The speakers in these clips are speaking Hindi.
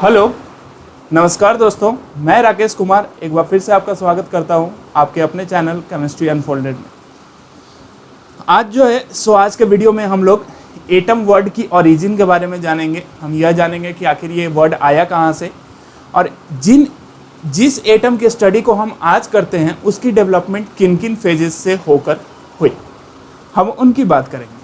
हेलो, नमस्कार दोस्तों, मैं राकेश कुमार एक बार फिर से आपका स्वागत करता हूं आपके अपने चैनल केमिस्ट्री अनफोल्डेड में। आज जो है आज के वीडियो में हम लोग एटम वर्ड की ओरिजिन के बारे में जानेंगे। हम यह जानेंगे कि आखिर ये वर्ड आया कहाँ से और जिस एटम की स्टडी को हम आज करते हैं उसकी डेवलपमेंट किन किन फेजेस से होकर हुई, हम उनकी बात करेंगे।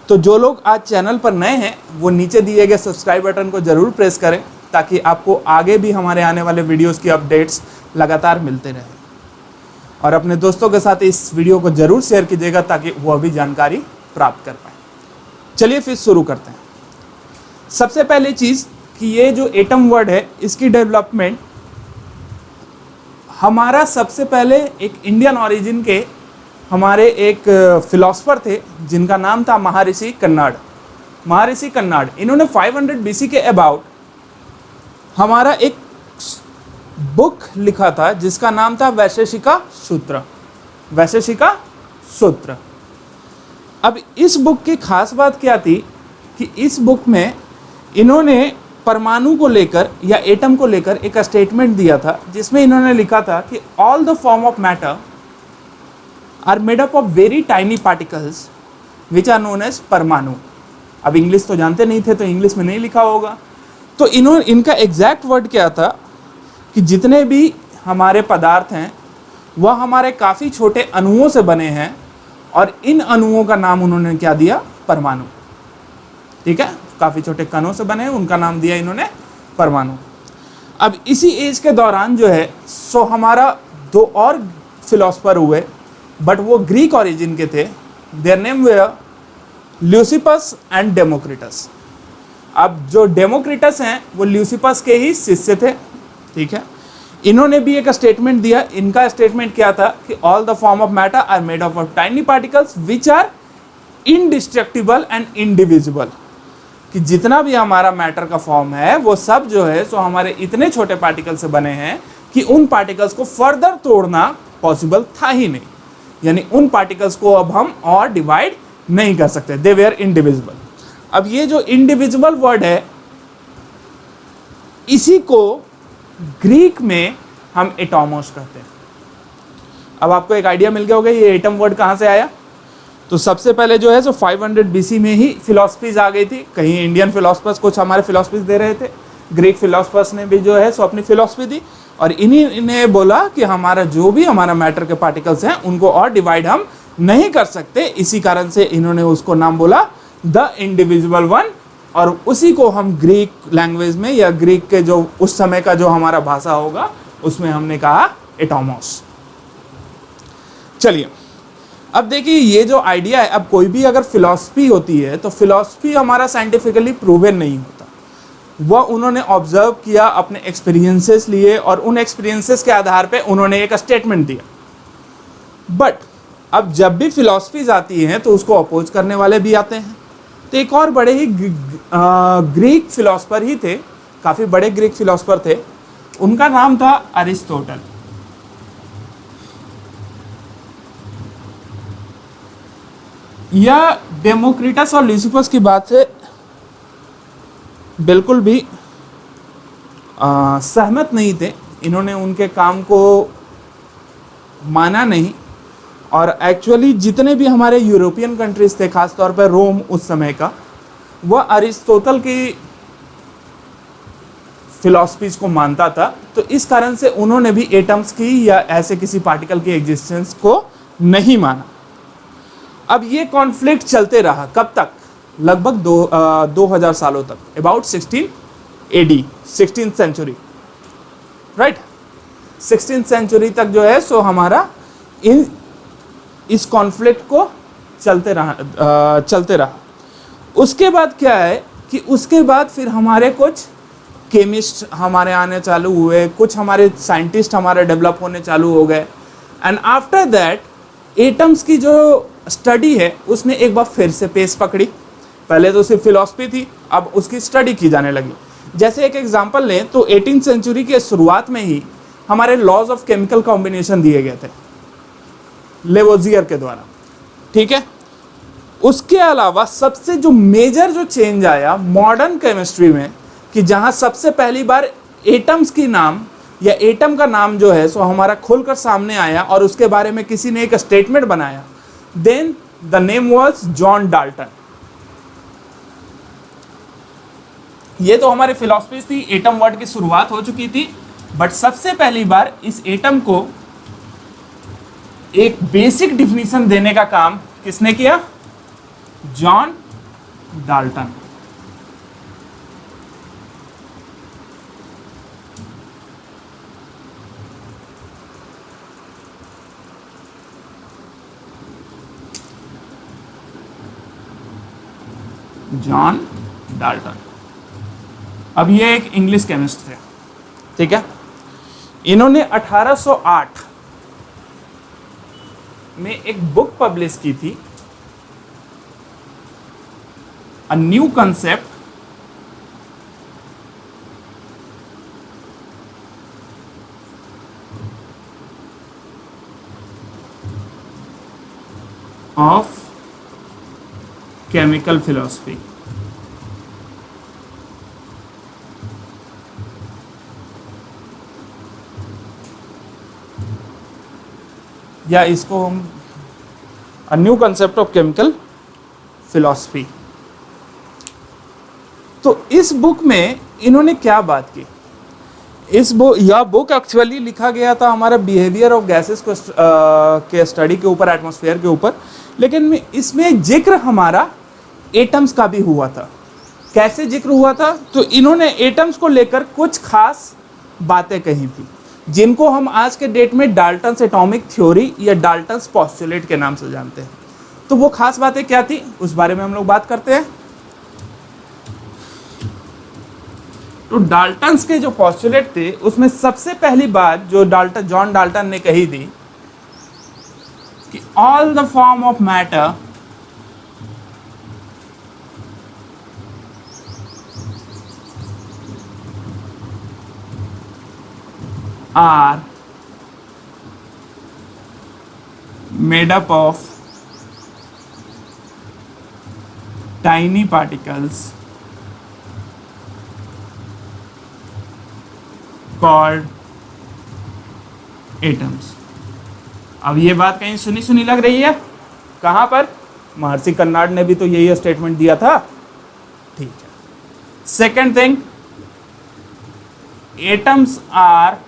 तो जो लोग आज चैनल पर नए हैं वो नीचे दिए गए सब्सक्राइब बटन को ज़रूर प्रेस करें ताकि आपको आगे भी हमारे आने वाले वीडियोस की अपडेट्स लगातार मिलते रहें। और अपने दोस्तों के साथ इस वीडियो को ज़रूर शेयर कीजिएगा ताकि वह भी जानकारी प्राप्त कर पाए। चलिए फिर शुरू करते हैं। सबसे पहले चीज़ कि ये जो एटम वर्ड है इसकी डेवलपमेंट हमारा सबसे पहले एक इंडियन ओरिजिन के हमारे एक फिलोसफर थे जिनका नाम था महर्षि कन्नाड। महर्षि कन्नाड इन्होंने 500 BC के अबाउट हमारा एक बुक लिखा था जिसका नाम था वैशेषिका सूत्र। वैशेषिका सूत्र। अब इस बुक की खास बात क्या थी कि इस बुक में इन्होंने परमाणु को लेकर या एटम को लेकर एक स्टेटमेंट दिया था जिसमें इन्होंने लिखा था कि all the form of matter are made up of very tiny particles which are known as परमाणु। अब इंग्लिश तो जानते नहीं थे तो इंग्लिश में नहीं लिखा होगा, तो इनका एग्जैक्ट वर्ड क्या था कि जितने भी हमारे पदार्थ हैं वह हमारे काफ़ी छोटे अणुओं से बने हैं और इन अणुओं का नाम उन्होंने क्या दिया, परमाणु। ठीक है, काफ़ी छोटे कणों से बने हैं, उनका नाम दिया इन्होंने परमाणु। अब इसी एज के दौरान जो है सो हमारा दो और फिलोसफर हुए बट वो ग्रीक ओरिजिन के थे। Their name were Leucippus and Democritus. अब जो डेमोक्रिटस हैं वो ल्यूसिपस के ही शिष्य थे। ठीक है, इन्होंने भी एक स्टेटमेंट दिया। इनका स्टेटमेंट क्या था कि all the form of matter are made of tiny particles which are indestructible and indivisible. कि जितना भी हमारा मैटर का फॉर्म है वो सब जो है सो हमारे इतने छोटे पार्टिकल से बने हैं कि उन पार्टिकल्स को फर्दर तोड़ना पॉसिबल था ही नहीं, यानी उन पार्टिकल्स को अब हम और डिवाइड नहीं कर सकते। दे वेयर इंडिविजिबल। अब ये जो इंडिविजिबल वर्ड है इसी को ग्रीक में हम एटॉमोस कहते हैं। अब आपको एक आइडिया मिल गया होगा ये एटम वर्ड कहाँ से आया। तो सबसे पहले जो है सो 500 BC में ही फिलोसफीज आ गई थी। कहीं इंडियन फिलोसफर्स कुछ हमारे फिलोसफीज दे रहे थे, ग्रीक फिलोसफर्स ने भी जो है सो अपनी फिलोसफी दी और इन्हीं ने बोला कि हमारा जो भी हमारा मैटर के पार्टिकल्स हैं उनको और डिवाइड हम नहीं कर सकते। इसी कारण से इन्होंने उसको नाम बोला द इंडिविजिबल वन और उसी को हम ग्रीक लैंग्वेज में या ग्रीक के जो उस समय का जो हमारा भाषा होगा उसमें हमने कहा एटॉमोस। चलिए अब देखिए ये जो आइडिया है, अब कोई भी अगर फिलॉसफी होती है तो फिलॉसफी हमारा साइंटिफिकली प्रूवन नहीं होता। वह उन्होंने ऑब्जर्व किया, अपने एक्सपीरियंसेस लिए और उन एक्सपीरियंसेस के आधार पे उन्होंने एक स्टेटमेंट दिया। बट अब जब भी फिलॉसफीज आती हैं तो उसको अपोज करने वाले भी आते हैं। तो एक और बड़े ही ग्रीक फिलॉसफर ही थे, काफ़ी बड़े ग्रीक फिलॉसफर थे, उनका नाम था अरिस्टोटल। यह डेमोक्रिटस और ल्यूसिपस की बात से बिल्कुल भी सहमत नहीं थे। इन्होंने उनके काम को माना नहीं और एक्चुअली जितने भी हमारे यूरोपियन कंट्रीज थे, खासतौर पर रोम उस समय का, वह अरिस्टोटल की फिलॉसफीज को मानता था। तो इस कारण से उन्होंने भी एटम्स की या ऐसे किसी पार्टिकल की एग्जिस्टेंस को नहीं माना। अब ये कॉन्फ्लिक्ट चलते रहा कब तक, लगभग 2000 सालों तक, about 16 AD, 16th century, right. 16th century तक जो है सो हमारा इस कॉन्फ्लिक्ट को चलते रहा। उसके बाद क्या है कि उसके बाद फिर हमारे कुछ केमिस्ट हमारे आने चालू हुए, कुछ हमारे साइंटिस्ट हमारे डेवलप होने चालू हो गए एंड आफ्टर दैट एटम्स की जो स्टडी है उसने एक बार फिर से पेस पकड़ी। पहले तो सिर्फ फिलॉसफी थी, अब उसकी स्टडी की जाने लगी। जैसे एक एग्जांपल लें तो 18th सेंचुरी के शुरुआत में ही हमारे लॉज ऑफ केमिकल कॉम्बिनेशन दिए गए थे लेवोजियर के द्वारा। ठीक है, उसके अलावा सबसे जो मेजर जो चेंज आया मॉडर्न केमिस्ट्री में कि जहां सबसे पहली बार एटम्स की नाम या एटम का नाम जो है सो हमारा खुलकर सामने आया और उसके बारे में किसी ने एक स्टेटमेंट बनाया, then the name was John Dalton. ये तो हमारे फिलॉसफी थी, एटम वर्ड की शुरुआत हो चुकी थी, बट सबसे पहली बार इस एटम को एक बेसिक डिफिनीशन देने का काम किसने किया? John Dalton. John Dalton. अब ये एक इंग्लिश केमिस्ट थे, ठीक है। इन्होंने 1808 में एक बुक पब्लिश की थी, a new concept of chemical philosophy. या इसको हम a new concept of chemical philosophy. तो इस बुक में इन्होंने क्या बात की? यह बुक एक्चुअली लिखा गया था हमारा बिहेवियर ऑफ गैसेस को के स्टडी के ऊपर, एटमॉस्फेयर के ऊपर, लेकिन इसमें जिक्र हमारा एटम्स का भी हुआ था। कैसे जिक्र हुआ था? तो इन्होंने एटम्स को लेकर कुछ खास बातें कही थी, जिनको हम आज के डेट में डाल्टन्स एटॉमिक थ्योरी या डाल्टन्स पोस्टुलेट के नाम से जानते हैं। तो वो खास बातें क्या थी, उस बारे में हम लोग बात करते हैं। तो डाल्टन्स के जो पोस्टुलेट थे, उसमें सबसे पहली बात जो जॉन डाल्टन ने कही थी कि all the form of matter are made up of tiny particles called atoms। अब ये बात कहीं सुनी सुनी लग रही है, कहां पर? महर्षि कर्नाड ने भी तो यही स्टेटमेंट दिया था, ठीक है। Second thing, atoms are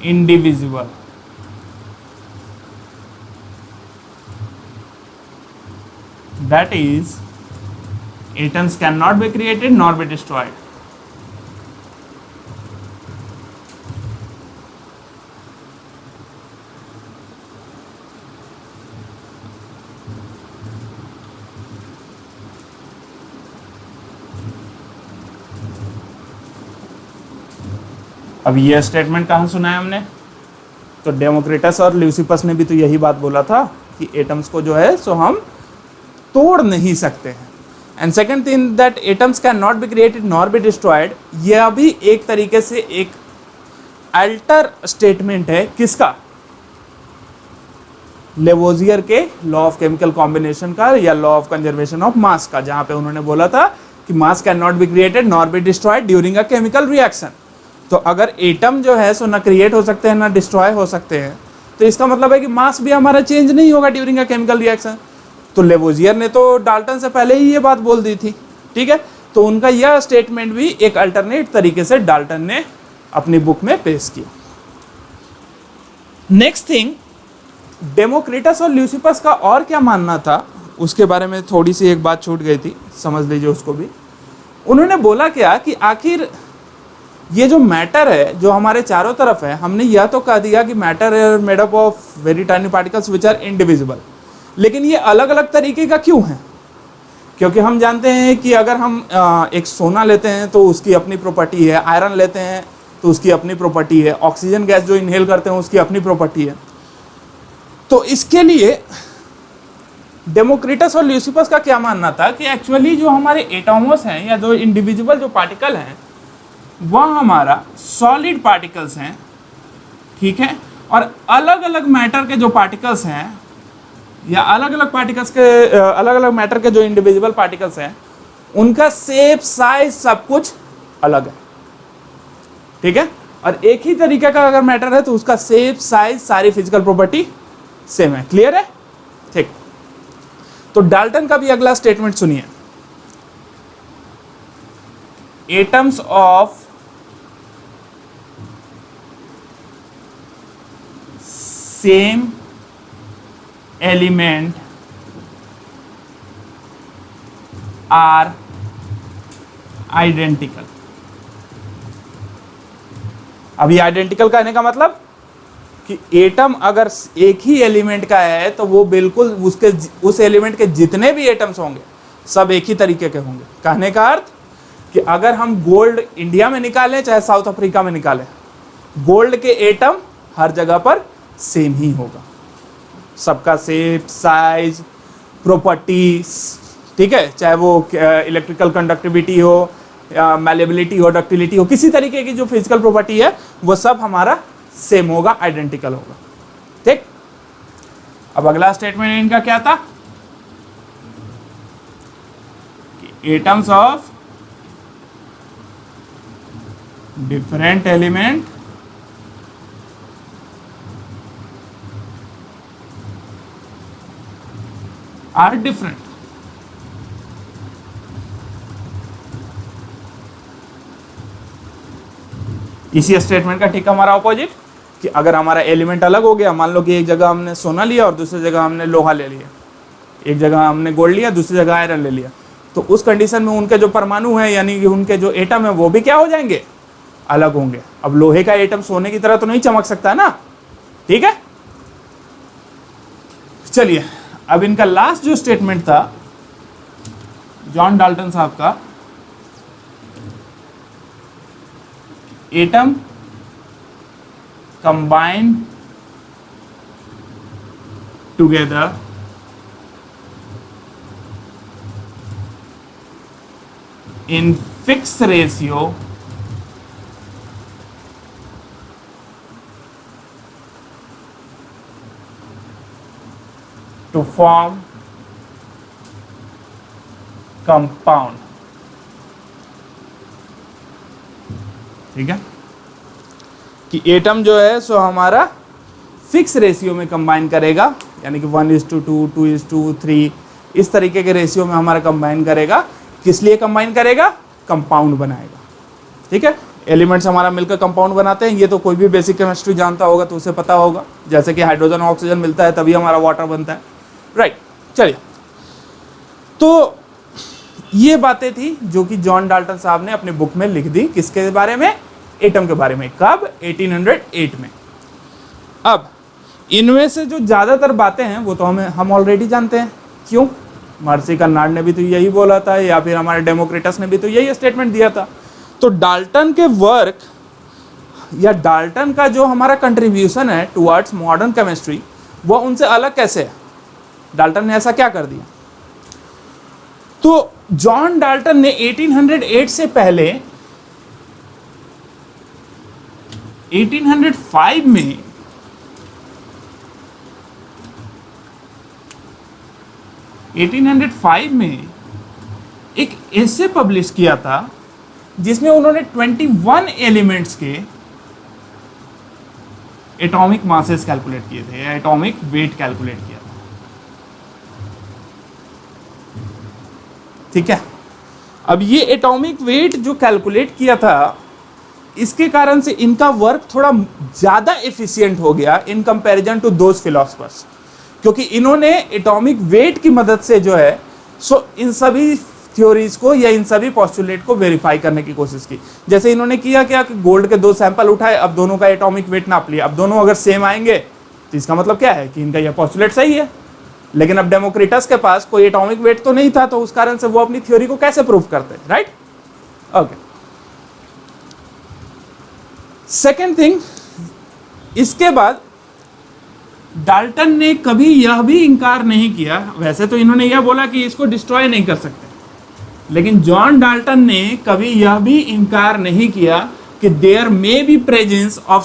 indivisible। That is, atoms cannot be created nor be destroyed। अब ये स्टेटमेंट कहाँ सुना है हमने? तो डेमोक्रिटस और ल्यूसिपस ने भी तो यही बात बोला था कि एटम्स को जो है सो हम तोड़ नहीं सकते हैं। And second thing, that atoms can not be created nor be destroyed, यह भी एक तरीके से एक अल्टर स्टेटमेंट है किसका? लेवोजियर के लॉ ऑफ केमिकल कॉम्बिनेशन का या law of conservation of mass का, जहां पे उन्होंने बोला था कि मास can not be created nor be destroyed during a chemical reaction. तो अगर एटम जो है सो ना क्रिएट हो सकते हैं ना डिस्ट्रॉय हो सकते हैं, तो इसका मतलब है कि मास भी हमारा चेंज नहीं होगा ड्यूरिंग अ केमिकल रिएक्शन। तो लेवोजियर ने तो डाल्टन से पहले ही ये बात बोल दी थी, ठीक है। तो उनका यह स्टेटमेंट भी एक अल्टरनेट तरीके से डाल्टन ने अपनी बुक में पेश किया। नेक्स्ट थिंग, डेमोक्रिटस और ल्यूसिपस का और क्या मानना था, उसके बारे में थोड़ी सी एक बात छूट गई थी, समझ लीजिए उसको भी। उन्होंने बोला क्या कि आखिर ये जो मैटर है जो हमारे चारों तरफ है, हमने यह तो कह दिया कि मैटर है made up of very tiny particles which are indivisible, लेकिन ये अलग अलग तरीके का क्यों है? क्योंकि हम जानते हैं कि अगर हम एक सोना लेते हैं तो उसकी अपनी प्रॉपर्टी है, आयरन लेते हैं तो उसकी अपनी प्रॉपर्टी है, ऑक्सीजन गैस जो इनहेल करते हैं उसकी अपनी प्रॉपर्टी है। तो इसके लिए डेमोक्रिटस और ल्यूसिपस का क्या मानना था कि एक्चुअली जो हमारे एटॉमस हैं या जो इंडिविजुअल जो पार्टिकल हैं वह हमारा सॉलिड पार्टिकल्स हैं, ठीक है। और अलग अलग मैटर के जो पार्टिकल्स हैं या अलग अलग पार्टिकल्स के अलग अलग मैटर के जो इंडिविजुअल पार्टिकल्स हैं उनका शेप, साइज, सब कुछ अलग है, ठीक है। और एक ही तरीके का अगर मैटर है तो उसका शेप, साइज, सारी फिजिकल प्रॉपर्टी सेम है। क्लियर है? ठीक। तो डाल्टन का भी अगला स्टेटमेंट सुनिए, atoms of same element are identical. अभी आइडेंटिकल कहने का मतलब कि एटम अगर एक ही एलिमेंट का है तो वो बिल्कुल उसके उस एलिमेंट के जितने भी एटम्स होंगे सब एक ही तरीके के होंगे। कहने का अर्थ कि अगर हम गोल्ड इंडिया में निकालें चाहे साउथ अफ्रीका में निकालें, गोल्ड के एटम हर जगह पर सेम ही होगा, सबका शेप, साइज, प्रॉपर्टीज, ठीक है, चाहे वो इलेक्ट्रिकल कंडक्टिविटी हो, मैलेबिलिटी हो, डक्टिलिटी हो, किसी तरीके की जो फिजिकल प्रॉपर्टी है वो सब हमारा सेम होगा, आइडेंटिकल होगा। ठीक। अब अगला स्टेटमेंट इनका क्या था कि atoms of different element are different. इसी स्टेटमेंट का ठीक हमारा ऑपोजिट कि अगर हमारा एलिमेंट अलग हो गया, मान लो कि एक जगह हमने सोना लिया और दूसरी जगह हमने लोहा ले लिया, एक जगह हमने गोल्ड लिया, दूसरी जगह आयरन ले लिया, तो उस कंडीशन में उनके जो परमाणु हैं यानी कि उनके जो एटम है वो भी क्या हो जाएंगे, अलग होंगे। अब लोहे का एटम सोने की तरह तो नहीं चमक सकता है ना, ठीक है। चलिए अब इनका लास्ट जो स्टेटमेंट था जॉन डाल्टन साहब का, atom combine together in fix ratio to form compound। ठीक है कि एटम जो है सो हमारा फिक्स रेशियो में कंबाइन करेगा, यानी कि 1:2, 2:3 इस तरीके के रेशियो में हमारा कंबाइन करेगा। किस लिए कंबाइन करेगा? कंपाउंड बनाएगा। ठीक है, एलिमेंट्स हमारा मिलकर कंपाउंड बनाते हैं, ये तो कोई भी बेसिक केमिस्ट्री जानता होगा तो उसे पता होगा, जैसे कि हाइड्रोजन ऑक्सीजन मिलता है तभी हमारा वाटर बनता है, राइट। चलिए, तो ये बातें थी जो कि जॉन डाल्टन साहब ने अपने बुक में लिख दी, किसके बारे में? एटम के बारे में। कब? 1808 में। अब इनमें से जो ज़्यादातर बातें हैं वो तो हम ऑलरेडी जानते हैं। क्यों? महर्षि कर्नाड ने भी तो यही बोला था, या फिर हमारे डेमोक्रिटस ने भी तो यही स्टेटमेंट दिया था। तो डाल्टन के वर्क या डाल्टन का जो हमारा कंट्रीब्यूशन है टुवर्ड्स मॉडर्न केमिस्ट्री वो उनसे अलग कैसे है? डाल्टन ने ऐसा क्या कर दिया? तो जॉन डाल्टन ने 1808 से पहले 1805 में एक एसे पब्लिश किया था जिसमें उन्होंने 21 एलिमेंट्स के एटॉमिक मासेस कैलकुलेट किए थे, एटॉमिक वेट कैलकुलेट किया था। ठीक है, अब ये एटॉमिक वेट जो कैलकुलेट किया था इसके कारण से इनका वर्क थोड़ा ज़्यादा एफिशिएंट हो गया in comparison to those philosophers, क्योंकि इन्होंने एटॉमिक वेट की मदद से जो है सो इन सभी थ्योरीज को या इन सभी पोस्टुलेट को वेरीफाई करने की कोशिश की। जैसे इन्होंने किया क्या कि गोल्ड के 2 सैंपल उठाए, अब दोनों का एटॉमिक वेट नाप लिया, अब दोनों अगर सेम आएंगे तो इसका मतलब क्या है कि इनका यह पोस्टुलेट सही है। लेकिन अब डेमोक्रिटस के पास कोई एटॉमिक वेट तो नहीं था, तो उस कारण से वो अपनी थ्योरी को कैसे प्रूव करते, राइट? ओके। सेकेंड थिंग, इसके बाद डाल्टन ने कभी यह भी इनकार नहीं किया, वैसे तो इन्होंने यह बोला कि इसको डिस्ट्रॉय नहीं कर सकते, लेकिन जॉन डाल्टन ने कभी यह भी इनकार नहीं किया कि there may be presence of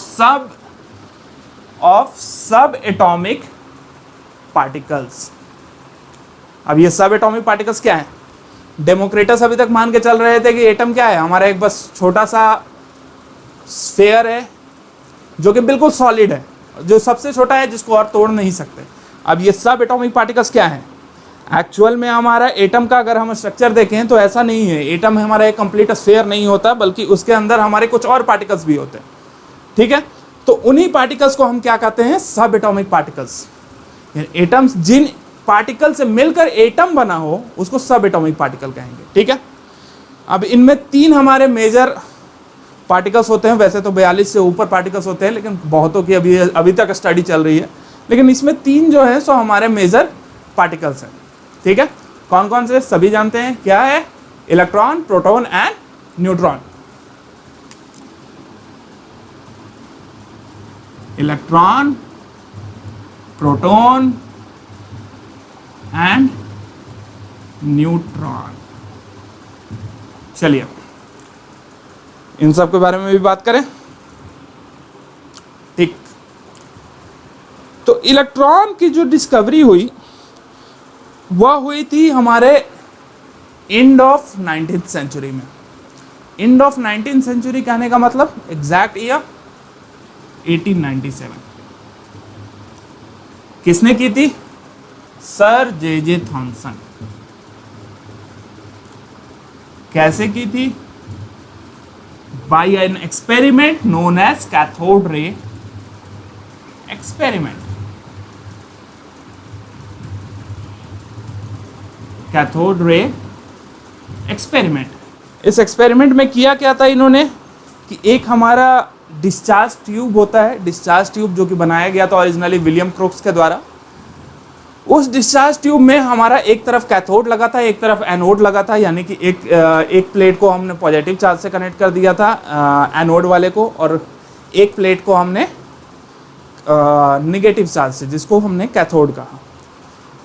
sub atomic particles. अब ये सब एटॉमिक पार्टिकल्स क्या हैं? डेमोक्रेटस अभी तक मान के चल रहे थे कि एटम क्या है, हमारा एक बस छोटा सा स्फेयर है जो कि बिल्कुल सॉलिड है, जो सबसे छोटा है जिसको और तोड़ नहीं सकते। अब ये सब एटॉमिक पार्टिकल्स क्या है, एक्चुअल में हमारा एटम का अगर हम स्ट्रक्चर देखें तो ऐसा नहीं है, एटम हमारा एक कंप्लीट स्फेयर नहीं होता, बल्कि उसके अंदर हमारे कुछ और पार्टिकल्स भी होते हैं, ठीक है। तो उन्हीं पार्टिकल्स को हम क्या कहते हैं, सब एटॉमिक पार्टिकल्स। एटम्स जिन पार्टिकल से मिलकर एटम बना हो उसको सब एटॉमिक पार्टिकल कहेंगे, ठीक है। अब इनमें 3 हमारे मेजर पार्टिकल्स होते हैं, वैसे तो 42 से ऊपर पार्टिकल्स होते हैं, लेकिन बहुतों की अभी तक स्टडी चल रही है, लेकिन इसमें 3 जो है सो हमारे मेजर पार्टिकल्स हैं, ठीक है। कौन कौन से, सभी जानते हैं, क्या है, electron, proton and neutron. Electron, proton and neutron. चलिए इन सब के बारे में भी बात करें, ठीक। तो इलेक्ट्रॉन की जो डिस्कवरी हुई वह हुई थी हमारे एंड ऑफ 19th सेंचुरी में। एंड ऑफ 19th सेंचुरी कहने का मतलब एग्जैक्ट ईयर 1897। किसने की थी, सर जे थॉमसन। कैसे की थी, by an experiment known as cathode ray experiment. Cathode ray experiment. इस एक्सपेरिमेंट में किया क्या था इन्होंने कि एक हमारा डिस्चार्ज ट्यूब होता है, डिस्चार्ज ट्यूब जो कि बनाया गया था ओरिजिनली विलियम क्रोक्स के द्वारा। उस डिस्चार्ज ट्यूब में हमारा एक तरफ कैथोड लगा था, एक तरफ एनोड लगा था, यानी कि एक प्लेट को हमने पॉजिटिव चार्ज से कनेक्ट कर दिया था एनोड वाले को, और एक प्लेट को हमने नेगेटिव चार्ज से, जिसको हमने कैथोड कहा।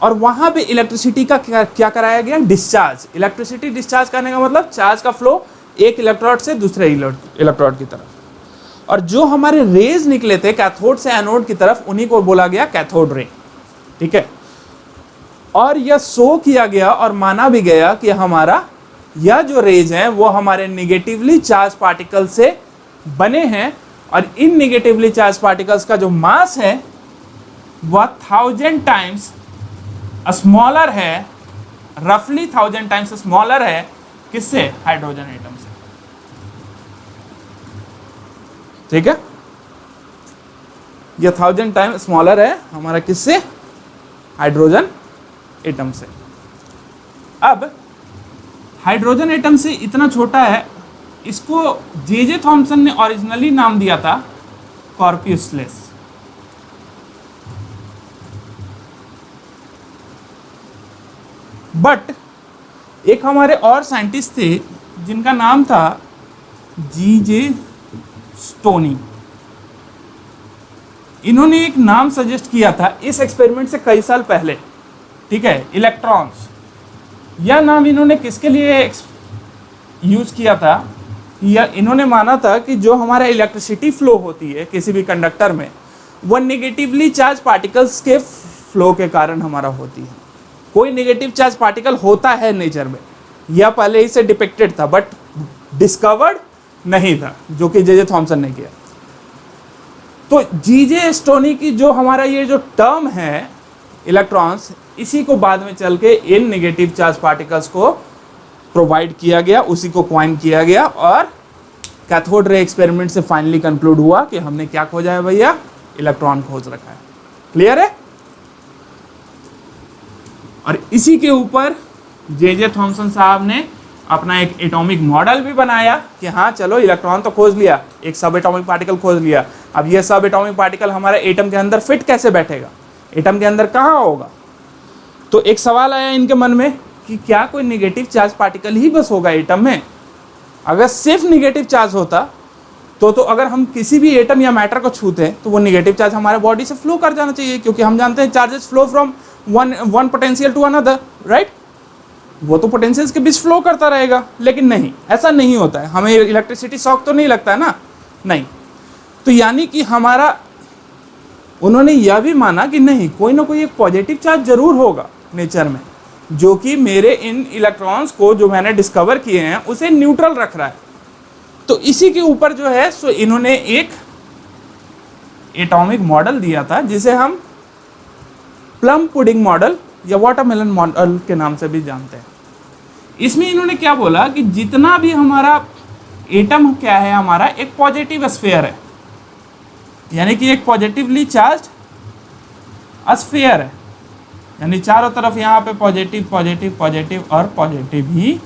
और वहां पे इलेक्ट्रिसिटी का क्या कराया गया, डिस्चार्ज। इलेक्ट्रिसिटी डिस्चार्ज करने का मतलब चार्ज का फ्लो एक इलेक्ट्रोड से दूसरे इलेक्ट्रोड की तरफ, और जो हमारे रेज निकले थे कैथोड से एनोड की तरफ, उन्हीं को बोला गया कैथोड रे, ठीक है। और यह शो किया गया और माना भी गया कि हमारा यह जो रेज हैं वो हमारे निगेटिवली चार्ज पार्टिकल से बने हैं, और इन निगेटिवली चार्ज पार्टिकल्स का जो मास है वह 1000 टाइम्स स्मॉलर है, रफली 1000 टाइम्स स्मॉलर है, किससे, हाइड्रोजन एटम से, ठीक है। यह 1000 टाइम स्मॉलर है हमारा किससे, हाइड्रोजन एटम से। अब हाइड्रोजन एटम से इतना छोटा है, इसको जे थॉमसन ने ओरिजिनली नाम दिया था कॉर्प्यूस्लेस। बट एक हमारे और साइंटिस्ट थे जिनका नाम था जे स्टोनी। इन्होंने एक नाम सजेस्ट किया था इस एक्सपेरिमेंट से कई साल पहले, ठीक है, इलेक्ट्रॉन्स। यह नाम इन्होंने किसके लिए यूज किया था, या इन्होंने माना था कि जो हमारा इलेक्ट्रिसिटी फ्लो होती है किसी भी कंडक्टर में, वह नेगेटिवली चार्ज पार्टिकल्स के फ्लो के कारण हमारा होती है। कोई नेगेटिव चार्ज पार्टिकल होता है नेचर में, यह पहले ही से डिपिक्टेड था, बट डिस्कवर्ड नहीं था, जो कि जे थॉमसन ने किया। तो जे स्टोनी की जो हमारा ये जो टर्म है इलेक्ट्रॉन्स, इसी को बाद में चल के इन नेगेटिव चार्ज पार्टिकल्स को प्रोवाइड किया गया, उसी को क्वाइन किया गया, और कैथोड रे एक्सपेरिमेंट से फाइनली कंक्लूड हुआ कि हमने क्या खोजा है भैया, इलेक्ट्रॉन खोज रखा है। क्लियर है। और इसी के ऊपर जे थॉमसन साहब ने अपना एक एटॉमिक मॉडल भी बनाया कि हाँ चलो इलेक्ट्रॉन तो खोज लिया, एक सब एटॉमिक पार्टिकल खोज लिया, अब ये सब एटॉमिक पार्टिकल हमारे एटम के अंदर फिट कैसे बैठेगा, एटम के अंदर कहाँ होगा। तो एक सवाल आया इनके मन में कि क्या कोई नेगेटिव चार्ज पार्टिकल ही बस होगा एटम में। अगर सिर्फ नेगेटिव चार्ज होता तो अगर हम किसी भी एटम या मैटर को छूते हैं तो वो नेगेटिव चार्ज हमारे बॉडी से फ्लो कर जाना चाहिए, क्योंकि हम जानते हैं charges flow from one potential to another, right. वो तो पोटेंशियल्स के बीच फ्लो करता रहेगा, लेकिन नहीं, ऐसा नहीं होता है। हमें इलेक्ट्रिसिटी शॉक तो नहीं लगता है ना, नहीं। तो यानी कि हमारा, उन्होंने यह भी माना कि नहीं, कोई ना कोई एक पॉजिटिव चार्ज जरूर होगा नेचर में, जो कि मेरे इन इलेक्ट्रॉन्स को जो मैंने डिस्कवर किए हैं उसे न्यूट्रल रख रहा है। तो इसी के ऊपर जो है सो इन्होंने एक एटॉमिक मॉडल दिया था जिसे हम प्लम पुडिंग मॉडल या वाटरमेलन मॉडल के नाम से भी जानते हैं। इसमें इन्होंने क्या बोला कि जितना भी हमारा एटम क्या है, हमारा एक पॉजिटिव स्फीयर है, यानी कि एक पॉजिटिवली चार्ज स्फीयर है, यानी चारों तरफ यहाँ पे पॉजिटिव पॉजिटिव पॉजिटिव और पॉजिटिव ही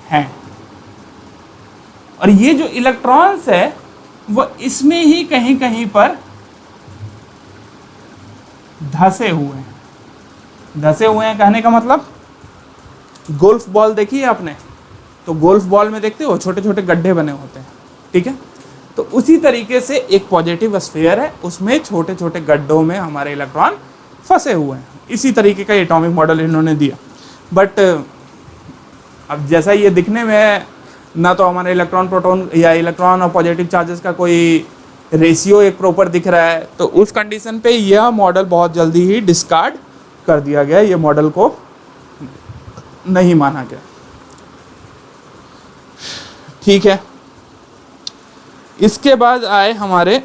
है। और ये जो इलेक्ट्रॉन्स है वो इसमें ही कहीं कहीं पर धसे हुए हैं। धसे हुए हैं कहने का मतलब, गोल्फ बॉल देखी है आपने, तो गोल्फ बॉल में देखते हो छोटे छोटे गड्ढे बने होते हैं, ठीक है। तो उसी तरीके से एक पॉजिटिव स्फीयर है, उसमें छोटे छोटे गड्ढों में हमारे इलेक्ट्रॉन फंसे हुए हैं। इसी तरीके का एटॉमिक मॉडल इन्होंने दिया। बट अब जैसा ये दिखने में ना तो हमारे इलेक्ट्रॉन प्रोटॉन या इलेक्ट्रॉन और पॉजिटिव चार्जेस का कोई रेशियो एक प्रॉपर दिख रहा है, तो उस कंडीशन पे यह मॉडल बहुत जल्दी ही डिस्कार्ड कर दिया गया, ये मॉडल को नहीं माना गया। ठीक है, इसके बाद आए हमारे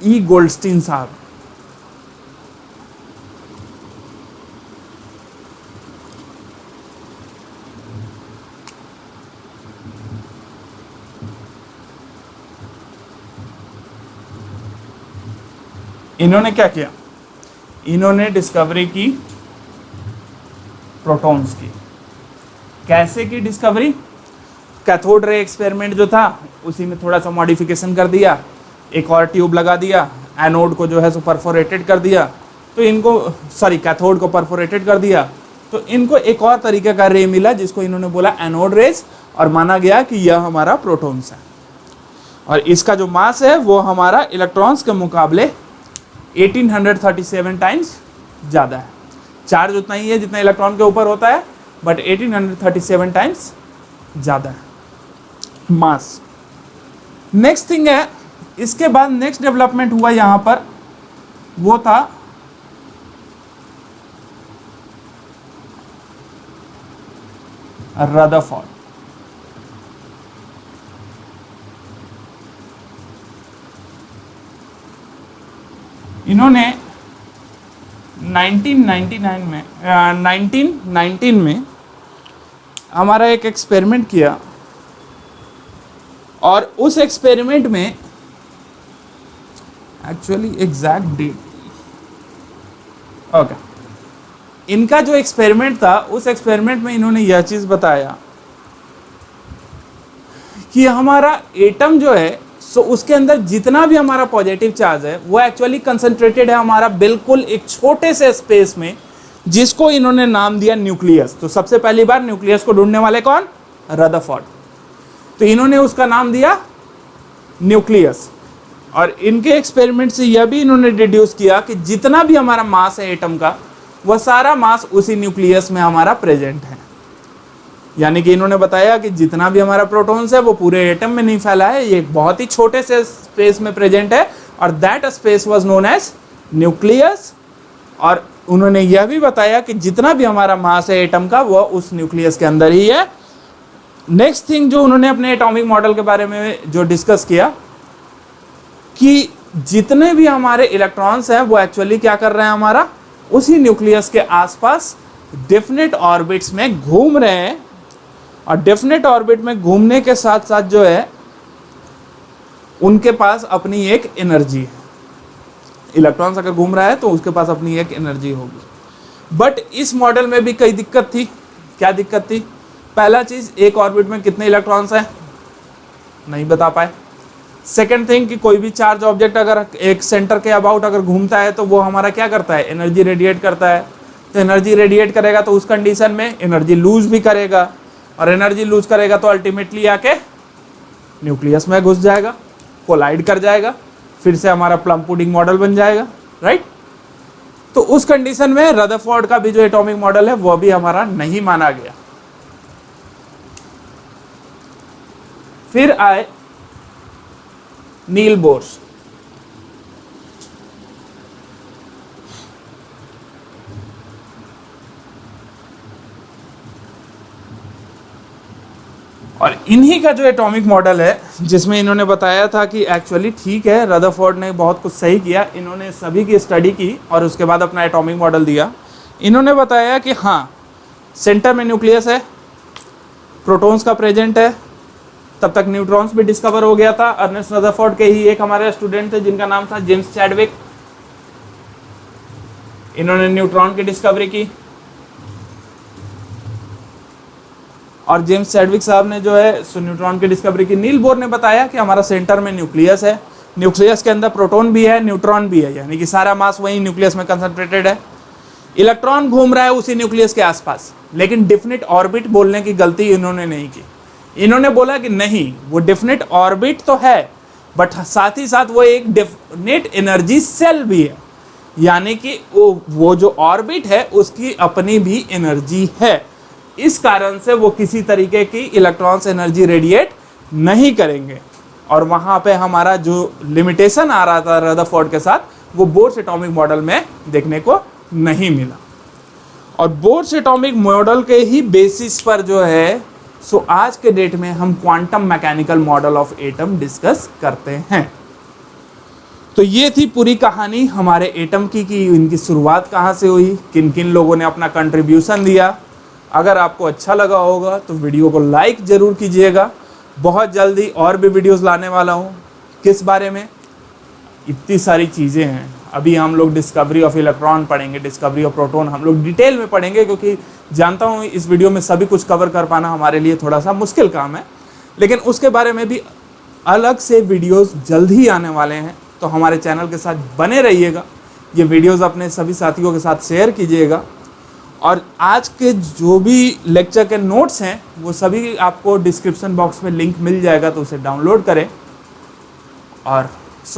ई गोल्डस्टीन साहब। इन्होंने क्या किया, इन्होंने डिस्कवरी की प्रोटॉन्स की। कैसे की डिस्कवरी? कैथोड रे एक्सपेरिमेंट जो था उसी में थोड़ा सा मॉडिफिकेशन कर दिया, एक और ट्यूब लगा दिया, एनोड को जो है सो परफोरेटेड कर दिया, तो इनको कैथोड को परफोरेटेड कर दिया, तो इनको एक और तरीके का रे मिला जिसको इन्होंने बोला एनोड रेज, और माना गया कि यह हमारा प्रोटॉन्स है। और इसका जो मास है वो हमारा इलेक्ट्रॉन्स के मुकाबले 1837 टाइम्स ज़्यादा है। चार्ज उतना ही है जितना इलेक्ट्रॉन के ऊपर होता है, बट 1837 टाइम्स ज़्यादा है मास। नेक्स्ट थिंग है, इसके बाद नेक्स्ट डेवलपमेंट हुआ यहाँ पर, वो था रदरफोर्ड। इन्होंने 1919 में हमारा एक एक्सपेरिमेंट किया, और उस एक्सपेरिमेंट में एक्चुअली एग्जैक्ट डेट, ओके, इनका जो एक्सपेरिमेंट था उस एक्सपेरिमेंट में इन्होंने यह चीज बताया कि हमारा एटम जो है सो उसके अंदर जितना भी हमारा पॉजिटिव चार्ज है वो एक्चुअली कंसंट्रेटेड है हमारा बिल्कुल एक छोटे से स्पेस में, जिसको इन्होंने नाम दिया न्यूक्लियस। तो सबसे पहली बार न्यूक्लियस को ढूंढने वाले कौन? रदरफोर्ड। तो इन्होंने उसका नाम दिया न्यूक्लियस। और इनके एक्सपेरिमेंट से यह भी इन्होंने डिड्यूस किया कि जितना भी हमारा मास है एटम का, वह सारा मास उसी न्यूक्लियस में हमारा प्रेजेंट है। यानी कि इन्होंने बताया कि जितना भी हमारा प्रोटॉन्स है वो पूरे एटम में नहीं फैला है, ये एक बहुत ही छोटे से स्पेस में प्रेजेंट है, और that space was known as nucleus. और उन्होंने यह भी बताया कि जितना भी हमारा मास है एटम का वो उस न्यूक्लियस के अंदर ही है। नेक्स्ट थिंग जो उन्होंने अपने एटॉमिक मॉडल के बारे में जो डिस्कस किया कि जितने भी हमारे इलेक्ट्रॉन्स हैं वो एक्चुअली क्या कर रहे हैं, हमारा उसी न्यूक्लियस के आसपास डेफिनेट ऑर्बिट्स में घूम रहे हैं। और डेफिनेट ऑर्बिट में घूमने के साथ साथ जो है उनके पास अपनी एक एनर्जी है। इलेक्ट्रॉन्स अगर घूम रहा है तो उसके पास अपनी एक एनर्जी होगी। बट इस मॉडल में भी कई दिक्कत थी। क्या दिक्कत थी? पहला चीज, एक ऑर्बिट में कितने इलेक्ट्रॉन्स हैं नहीं बता पाए। सेकेंड थिंग कि कोई भी चार्ज ऑब्जेक्ट अगर एक सेंटर के अबाउट अगर घूमता है तो वो हमारा क्या करता है, एनर्जी रेडिएट करता है। तो एनर्जी रेडिएट करेगा तो उस कंडीशन में एनर्जी लूज भी करेगा, और एनर्जी लूज करेगा तो अल्टीमेटली आके न्यूक्लियस में घुस जाएगा, कोलाइड कर जाएगा, फिर से हमारा प्लम पुडिंग मॉडल बन जाएगा, राइट। तो उस कंडीशन में रदरफोर्ड का भी जो एटॉमिक मॉडल है वो भी हमारा नहीं माना गया। फिर आए नील बोर्स। और इन्हीं का जो एटॉमिक मॉडल है, जिसमें इन्होंने बताया था कि एक्चुअली ठीक है, रदरफोर्ड ने बहुत कुछ सही किया, इन्होंने सभी की स्टडी की और उसके बाद अपना एटॉमिक मॉडल दिया। इन्होंने बताया कि हाँ, सेंटर में न्यूक्लियस है, प्रोटॉन्स का प्रेजेंट है। तब तक न्यूट्रॉन्स भी डिस्कवर हो गया था। अर्नेस्ट रदरफोर्ड के ही एक हमारे स्टूडेंट थे जिनका नाम था जेम्स चैडविक, इन्होंने न्यूट्रॉन की डिस्कवरी की। और जेम्स चैडविक साहब ने जो है सो न्यूट्रॉन की डिस्कवरी की। नील बोर ने बताया कि हमारा सेंटर में न्यूक्लियस है, न्यूक्लियस के अंदर प्रोटॉन भी है, न्यूट्रॉन भी है, यानी कि सारा मास वही न्यूक्लियस में कंसंट्रेटेड है। इलेक्ट्रॉन घूम रहा है उसी न्यूक्लियस के आसपास, लेकिन डेफिनेट ऑर्बिट बोलने की गलती इन्होंने नहीं की। इन्होंने बोला कि नहीं, वो डेफिनेट ऑर्बिट तो है, बट साथ ही साथ वो एक डेफिनेट एनर्जी सेल भी है, यानी कि वो जो ऑर्बिट है उसकी अपनी भी एनर्जी है। इस कारण से वो किसी तरीके की इलेक्ट्रॉन्स एनर्जी रेडिएट नहीं करेंगे। और वहाँ पे हमारा जो लिमिटेशन आ रहा था रदरफोर्ड के साथ, वो बोर्स एटॉमिक मॉडल में देखने को नहीं मिला। और बोर्स एटॉमिक मॉडल के ही बेसिस पर जो है सो आज के डेट में हम quantum mechanical model of atom discuss करते हैं। तो ये थी पूरी कहानी हमारे एटम की कि इनकी शुरुआत कहाँ से हुई, किन किन लोगों ने अपना कंट्रीब्यूशन दिया। अगर आपको अच्छा लगा होगा तो वीडियो को लाइक ज़रूर कीजिएगा। बहुत जल्दी और भी वीडियोस लाने वाला हूँ। किस बारे में? इतनी सारी चीज़ें हैं। अभी हम लोग डिस्कवरी ऑफ इलेक्ट्रॉन पढ़ेंगे, डिस्कवरी ऑफ प्रोटॉन हम लोग डिटेल में पढ़ेंगे, क्योंकि जानता हूँ इस वीडियो में सभी कुछ कवर कर पाना हमारे लिए थोड़ा सा मुश्किल काम है, लेकिन उसके बारे में भी अलग से वीडियोस जल्द ही आने वाले हैं। तो हमारे चैनल के साथ बने रहिएगा, ये वीडियोस अपने सभी साथियों के साथ शेयर कीजिएगा। और आज के जो भी लेक्चर के नोट्स हैं वो सभी आपको डिस्क्रिप्शन बॉक्स में लिंक मिल जाएगा, तो उसे डाउनलोड करें और